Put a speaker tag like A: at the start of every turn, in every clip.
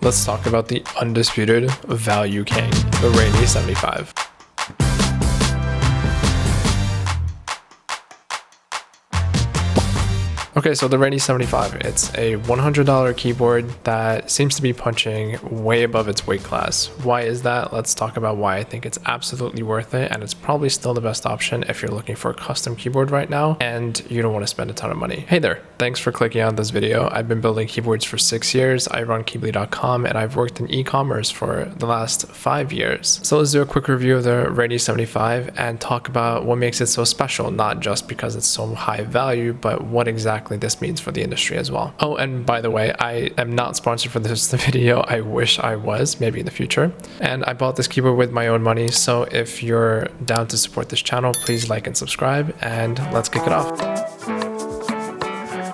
A: Let's talk about the undisputed value king, the Rainy 75. Okay, so the Rainy 75, it's a $100 keyboard that seems to be punching way above its weight class. Why is that? Let's talk about why I think it's absolutely worth it, and it's probably still the best option if you're looking for a custom keyboard right now and you don't want to spend a ton of money. Hey there, thanks for clicking on this video. I've been building keyboards for 6 years. I run Keybly.com and I've worked in e-commerce for the last 5 years. So let's do a quick review of the Rainy 75 and talk about what makes it so special, not just because it's so high value, but what exactly this means for the industry as well. Oh, and by the way, I am not sponsored for this video. I wish I was, maybe in the future. And I bought this keyboard with my own money. So if you're down to support this channel, please like and subscribe, and let's kick it off.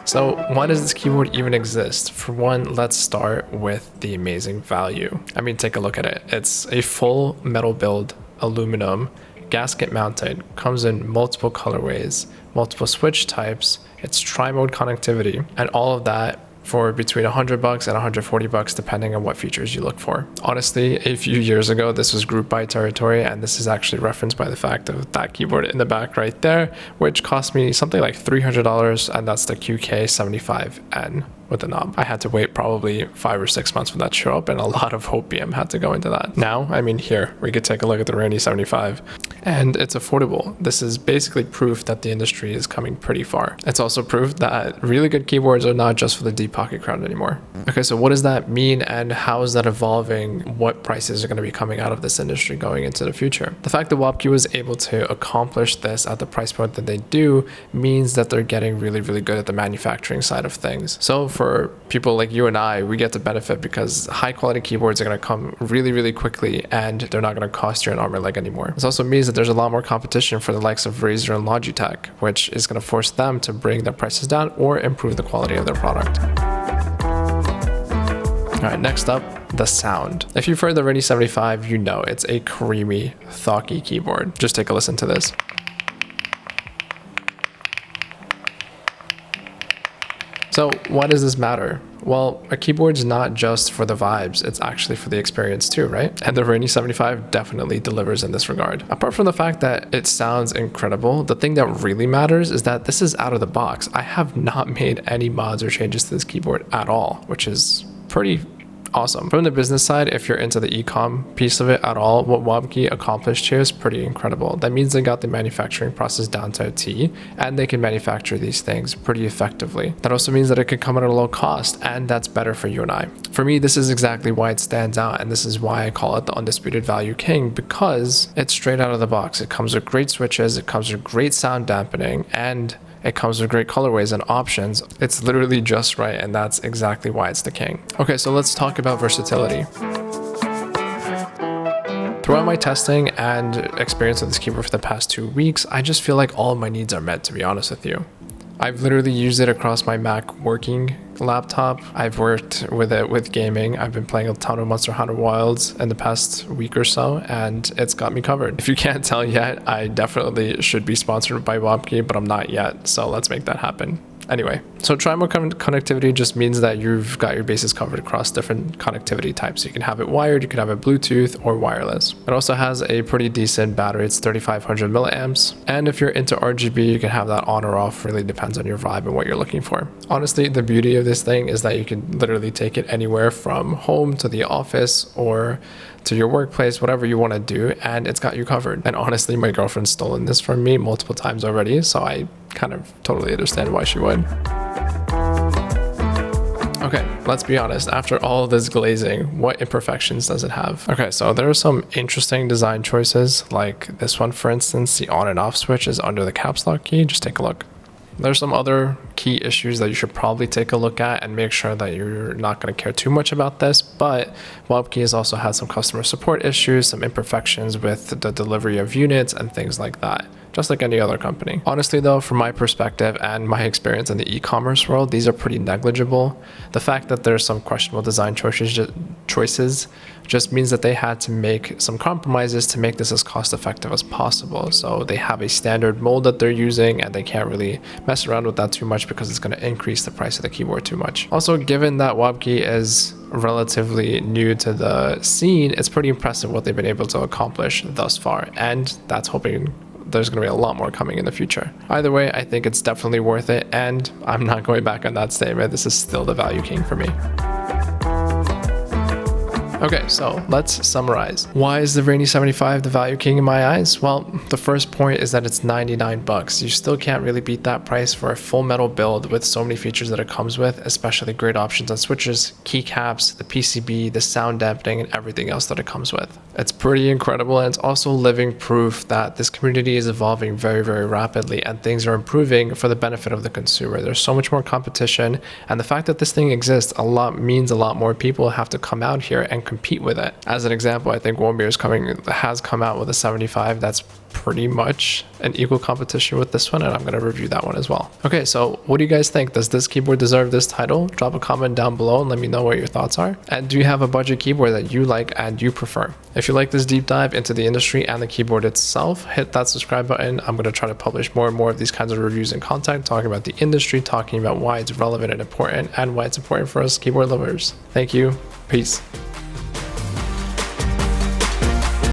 A: So why does this keyboard even exist? For one, let's start with the amazing value. I mean, take a look at it. It's a full metal build, aluminum, gasket mounted, comes in multiple colorways, multiple switch types. It's tri-mode connectivity, and all of that for between $100 and $140 depending on what features you look for. Honestly, a few years ago, this was grouped by territory, and this is actually referenced by the fact of that keyboard in the back right there, which cost me something like $300, and that's the QK75N with the knob. I had to wait probably 5 or 6 months for that to show up, and a lot of hopium had to go into that. Now, I mean, here, we could take a look at the Rainy 75, and it's affordable. This is basically proof that the industry is coming pretty far. It's also proof that really good keyboards are not just for the deep pocket crowd anymore. Okay, so what does that mean, and how is that evolving? What prices are going to be coming out of this industry going into the future? The fact that WOBKEY was able to accomplish this at the price point that they do means that they're getting really, really good at the manufacturing side of things. So for people like you and I, we get to benefit because high quality keyboards are going to come really, really quickly, and they're not going to cost you an arm and leg anymore. This also means that there's a lot more competition for the likes of Razer and Logitech, which is going to force them to bring their prices down or improve the quality of their product. All right, next up, the sound. If you've heard the Rainy 75, you know it's a creamy, thocky keyboard. Just take a listen to this. So why does this matter? Well, a keyboard's not just for the vibes, it's actually for the experience too, right? And the Rainy 75 definitely delivers in this regard. Apart from the fact that it sounds incredible, the thing that really matters is that this is out of the box. I have not made any mods or changes to this keyboard at all, which is pretty awesome. From the business side, if you're into the e-com piece of it at all, what WOBKEY accomplished here is pretty incredible. That means they got the manufacturing process down to a T, and they can manufacture these things pretty effectively. That also means that it can come at a low cost, and that's better for you and I. For me, this is exactly why it stands out, and this is why I call it the undisputed value king, because it's straight out of the box. It comes with great switches, it comes with great sound dampening, and it comes with great colorways and options. It's literally just right, and that's exactly why it's the king. Okay, so let's talk about versatility. Throughout my testing and experience with this keyboard for the past 2 weeks, I just feel like all of my needs are met, to be honest with you. I've literally used it across my Mac working laptop. I've worked with it with gaming. I've been playing a ton of Monster Hunter Wilds in the past week or so, and it's got me covered. If you can't tell yet, I definitely should be sponsored by WOBKEY, but I'm not yet, so let's make that happen. Anyway, so tri-mode connectivity just means that you've got your bases covered across different connectivity types. You can have it wired, you can have it Bluetooth or wireless. It also has a pretty decent battery. It's 3,500 milliamps. And if you're into RGB, you can have that on or off. Really depends on your vibe and what you're looking for. Honestly, the beauty of this thing is that you can literally take it anywhere from home to the office or to your workplace, whatever you want to do, and it's got you covered. And honestly, my girlfriend's stolen this from me multiple times already, so I kind of totally understand why she would. Okay, let's be honest. After all this glazing, what imperfections does it have? Okay, so there are some interesting design choices, like this one, for instance. The on and off switch is under the caps lock key. Just take a look. There's some other key issues that you should probably take a look at and make sure that you're not going to care too much about this, but WOBKEY has also had some customer support issues, some imperfections with the delivery of units and things like that, just like any other company. Honestly though, from my perspective and my experience in the e-commerce world, these are pretty negligible. The fact that there's some questionable design choices choices just means that they had to make some compromises to make this as cost effective as possible. So they have a standard mold that they're using, and they can't really mess around with that too much because it's going to increase the price of the keyboard too much. Also, given that WOBKEY is relatively new to the scene, it's pretty impressive what they've been able to accomplish thus far, and that's hoping there's going to be a lot more coming in the future. Either way, I think it's definitely worth it, and I'm not going back on that statement. This is still the value king for me. Okay, so let's summarize. Why is the Rainy 75 the value king in my eyes? Well, the first point is that it's 99 bucks. You still can't really beat that price for a full metal build with so many features that it comes with, especially great options on switches, keycaps, the PCB, the sound dampening, and everything else that it comes with. It's pretty incredible, and it's also living proof that this community is evolving very, very rapidly, and things are improving for the benefit of the consumer. There's so much more competition, and the fact that this thing exists means a lot more people have to come out here and compete with it. As an example, I think WOBKEY has come out with a 75 that's pretty much an equal competition with this one, and I'm going to review that one as well. Okay, so what do you guys think? Does this keyboard deserve this title? Drop a comment down below and let me know what your thoughts are. And do you have a budget keyboard that you like and you prefer? If you like this deep dive into the industry and the keyboard itself, hit that subscribe button. I'm going to try to publish more and more of these kinds of reviews and content, talking about the industry, talking about why it's relevant and important, and why it's important for us keyboard lovers. Thank you. Peace.